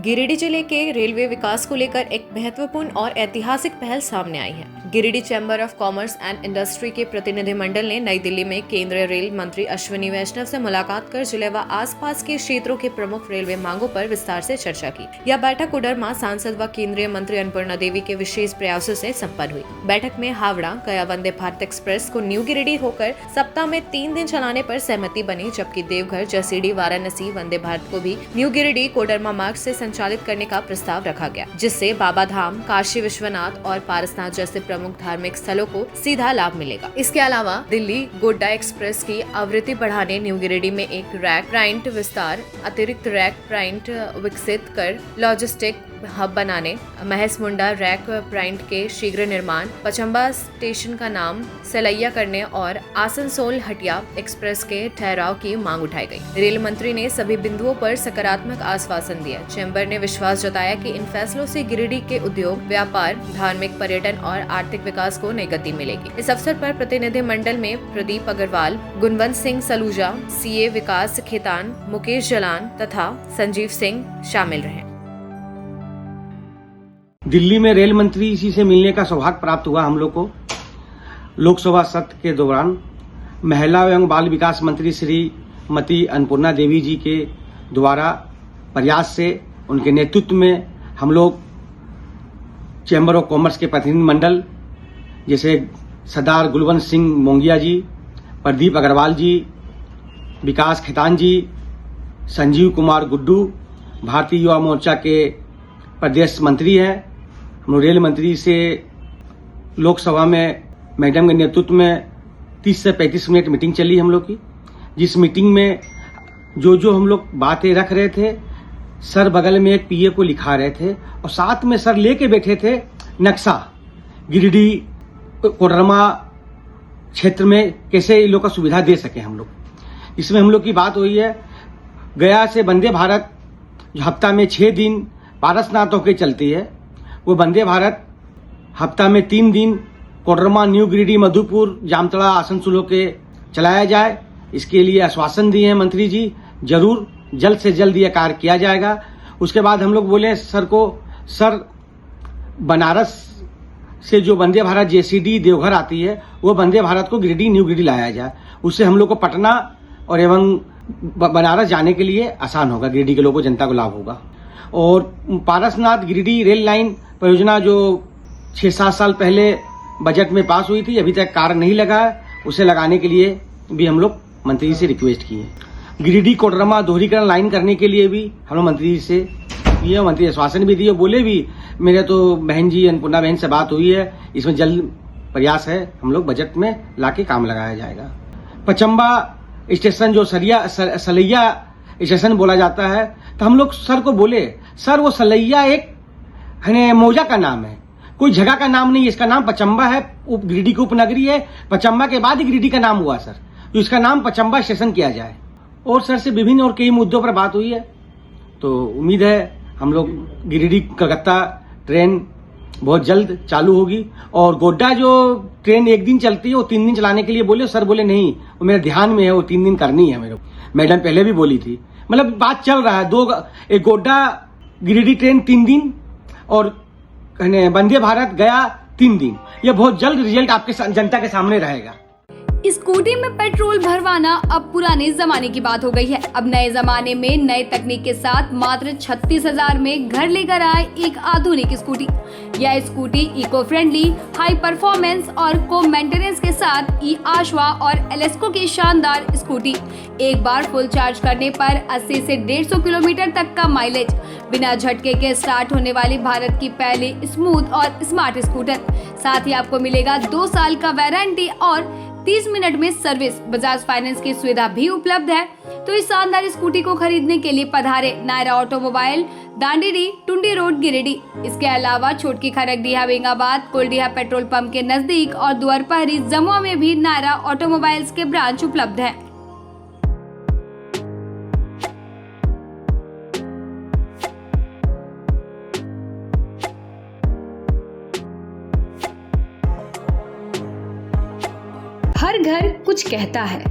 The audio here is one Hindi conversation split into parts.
गिरिडीह जिले के रेलवे विकास को लेकर एक महत्वपूर्ण और ऐतिहासिक पहल सामने आई है। Giridih chamber of commerce and industry के प्रतिनिधिमंडल ने नई दिल्ली में केंद्रीय रेल मंत्री अश्विनी वैष्णव से मुलाकात कर जिले व आसपास के क्षेत्रों के प्रमुख रेलवे मांगों पर विस्तार से चर्चा की। यह बैठक कोडरमा सांसद व केंद्रीय मंत्री अन्नपूर्णा देवी के विशेष प्रयासों से संपन्न हुई। बैठक में हावड़ा गया वंदे भारत एक्सप्रेस को न्यू गिरिडीह होकर सप्ताह में 3 दिन चलाने पर सहमति बनी, जबकि देवघर जसीडीह वाराणसी वंदे भारत को भी न्यू गिरिडीह कोडरमा मार्ग से संचालित करने का प्रस्ताव रखा गया, जिससे बाबा धाम, काशी विश्वनाथ और पारसनाथ जैसे प्रमुख धार्मिक स्थलों को सीधा लाभ मिलेगा। इसके अलावा दिल्ली गोड्डा एक्सप्रेस की आवृत्ति बढ़ाने, न्यू गिरिडीह में एक रैक पॉइंट विस्तार, अतिरिक्त रैक पॉइंट विकसित कर लॉजिस्टिक हब बनाने, महेश मुंडा रैक पॉइंट के शीघ्र निर्माण, पचम्बा स्टेशन का नाम सलैया करने और आसनसोल हटिया एक्सप्रेस के ठहराव की मांग उठाई गई। रेल मंत्री ने सभी बिंदुओं पर सकारात्मक आश्वासन दिया। चैम्बर ने विश्वास जताया कि इन फैसलों से गिरिडीह के उद्योग, व्यापार, धार्मिक पर्यटन और आर्थिक विकास को नई गति मिलेगी। इस अवसर पर प्रतिनिधिमंडल में प्रदीप अग्रवाल, गुणवंत सिंह सलूजा, सीए विकास खेतान, मुकेश जलान तथा संजीव सिंह शामिल रहे। दिल्ली में रेल मंत्री जी से मिलने का सौभाग्य प्राप्त हुआ हम लोग को। लोकसभा सत्र के दौरान महिला एवं बाल विकास मंत्री श्रीमती अन्नपूर्णा देवी जी के द्वारा प्रयास से, उनके नेतृत्व में हम लोग चैम्बर ऑफ कॉमर्स के प्रतिनिधिमंडल जैसे सरदार गुलवंत सिंह मोंगिया जी, प्रदीप अग्रवाल जी, विकास खेतान जी, संजीव कुमार गुड्डू, भारतीय युवा मोर्चा के प्रदेश मंत्री हैं। हम लोग रेल मंत्री से लोकसभा में मैडम के नेतृत्व में 30 से 35 मिनट मीटिंग चली हम लोग की, जिस मीटिंग में जो हम लोग बातें रख रहे थे, सर बगल में एक पीए को लिखा रहे थे और साथ में सर लेके बैठे थे नक्शा गिरिडीह कोडरमा क्षेत्र में कैसे इन लोग का सुविधा दे सके हम लोग। इसमें हम लोग की बात हुई है, गया से वंदे भारत जो हफ्ता में 6 दिन पारसनाथ होकर चलती है, वो वंदे भारत हफ्ता में 3 दिन कोडरमा, न्यू गिरिडीह, मधुपुर, जामतड़ा, आसनसोल होकर चलाया जाए। इसके लिए आश्वासन दिए हैं मंत्री जी, जरूर जल्द से जल्द यह कार्य किया जाएगा। उसके बाद हम लोग बोले सर को, सर बनारस से जो वंदे भारत जेसीडी देवघर आती है, वो वंदे भारत को गिरिडीह, न्यू गिरिडीह लाया जाए। उससे हम लोग को पटना और एवं बनारस जाने के लिए आसान होगा, गिरिडीह के लोगों को, जनता को लाभ होगा। और पारसनाथ गिरिडीह रेल लाइन परियोजना जो 6-7 साल पहले बजट में पास हुई थी, अभी तक कार्य नहीं लगा है, उसे लगाने के लिए भी हम लोग मंत्री से रिक्वेस्ट किए। गिरिडीह कोडरमा दोहरीकरण लाइन करने के लिए भी हम लोग मंत्री से किए, मंत्री आश्वासन भी दिए, बोले भी मेरे तो बहन जी अन्नपूर्णा बहन से बात हुई है, इसमें जल्द प्रयास है, हम लोग बजट में लाके काम लगाया जाएगा। पचम्बा स्टेशन जो सलैया स्टेशन बोला जाता है, तो हम लोग सर को बोले, सर वो सलैया एक मौजा का नाम है, कोई जगह का नाम नहीं है, इसका नाम पचम्बा है, गिरिडीह की उपनगरी है, पचम्बा के बाद ही गिरिडीह का नाम हुआ सर, तो इसका नाम पचम्बा स्टेशन किया जाए। और सर से विभिन्न और कई मुद्दों पर बात हुई है, तो उम्मीद है हम लोग गिरिडीह कलकत्ता ट्रेन बहुत जल्द चालू होगी। और गोड्डा जो ट्रेन 1 दिन चलती है, वो 3 दिन चलाने के लिए बोले, सर बोले नहीं, वो मेरे ध्यान में है, वो 3 दिन करनी है मेरे। मैडम पहले भी बोली थी, मतलब बात चल रहा है। एक गोड्डा गिरिडीह ट्रेन 3 दिन और वंदे भारत गया 3 दिन। ये बहुत जल्द रिजल्ट आपके जनता के सामने रहेगा। स्कूटी में पेट्रोल भरवाना अब पुराने जमाने की बात हो गई है। अब नए जमाने में नए तकनीक के साथ मात्र 36,000 में घर लेकर आए एक आधुनिक स्कूटी। यह scooty eco friendly, high performance और को मेंटेनेंस के साथ ई आशवा और एलेस्को की शानदार स्कूटी। एक बार फुल चार्ज करने पर 80 से 150 किलोमीटर तक का माइलेज, बिना झटके के स्टार्ट होने वाली भारत की पहली स्मूथ और स्मार्ट स्कूटर। साथ ही आपको मिलेगा 2 साल का वारंटी और 30 मिनट में सर्विस। बजाज फाइनेंस की सुविधा भी उपलब्ध है। तो इस शानदार स्कूटी को खरीदने के लिए पधारे नायरा ऑटोमोबाइल, दांडेरी, टुंडी रोड, गिरिडीह। इसके अलावा छोटकी खरगडीहा, बेंगाबाद, कोलडीहा पेट्रोल पंप के नजदीक और द्वारपहरी, जमुआ में भी नायरा ऑटोमोबाइल्स के ब्रांच उपलब्ध है। हर घर कुछ कहता है,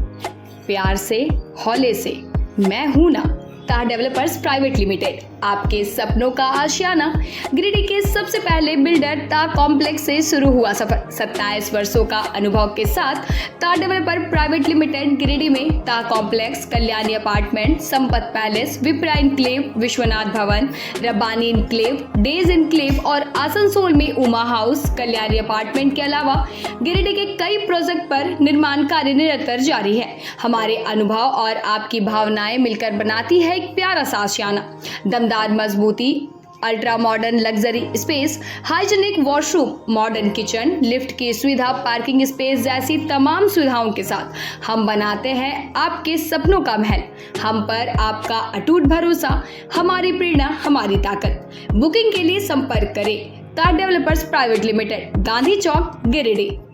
प्यार से, हौले से, मैं हूं ना तार डेवलपर्स प्राइवेट लिमिटेड। आपके सपनों का आशियाना। गिरिडीह के सबसे पहले बिल्डर ता कॉम्प्लेक्स से शुरू हुआ सफर। 27 वर्षों का अनुभव के साथ ता डेवलपर प्राइवेट लिमिटेड गिरिडीह में ता complex, Kalyani apartment, Sampat palace, Vipra enclave, Vishwanath Bhavan, Rabbani enclave, days enclave और आसनसोल में उमा हाउस, कल्याणी अपार्टमेंट के अलावा गिरिडीह के कई प्रोजेक्ट पर निर्माण कार्य निरंतर जारी है। हमारे अनुभव और आपकी भावनाएं मिलकर बनाती है एक प्यारा सा आशियाना। दमदार मजबूती, ultra modern luxury space, hygienic washroom, modern kitchen, lift की सुविधा, पार्किंग स्पेस जैसी तमाम सुविधाओं के साथ हम बनाते हैं आपके सपनों का महल। हम पर आपका अटूट भरोसा, हमारी प्रेरणा, हमारी ताकत। बुकिंग के लिए संपर्क करें ता डेवलपर्स प्राइवेट लिमिटेड, गांधी चौक, गिरिडीह।